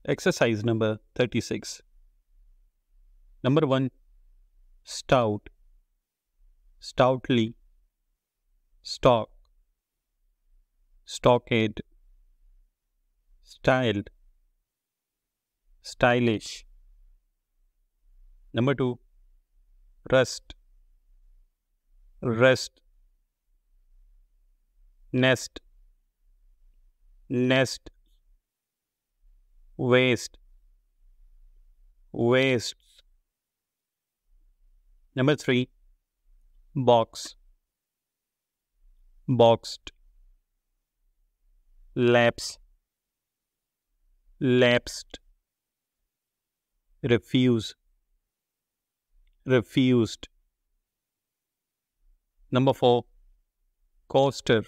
Exercise number 36. Number 1. Stout, stoutly, stock, stockade, styled, stylish. Number 2. Rust, rest, nest, nest, waste, waste. Number 3. Box, boxed, lapse, lapsed, refuse, refused. Number 4. Coaster,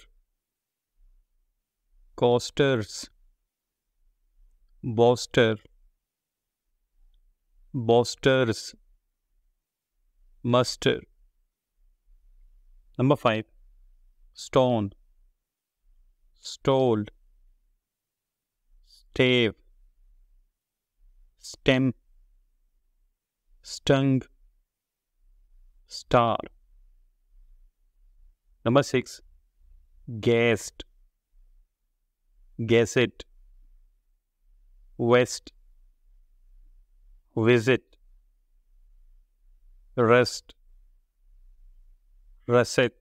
coasters, boaster, boasters, muster. Number 5. Stone, stole, stave, stem, stung, star. Number 6. Guessed, guessed, west, visit, rust, russet.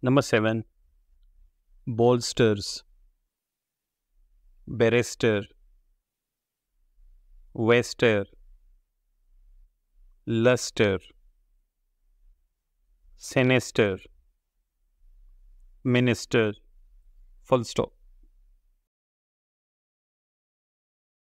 Number 7. Bolsters, barrister, wester, luster, sinister, minister. Full stop.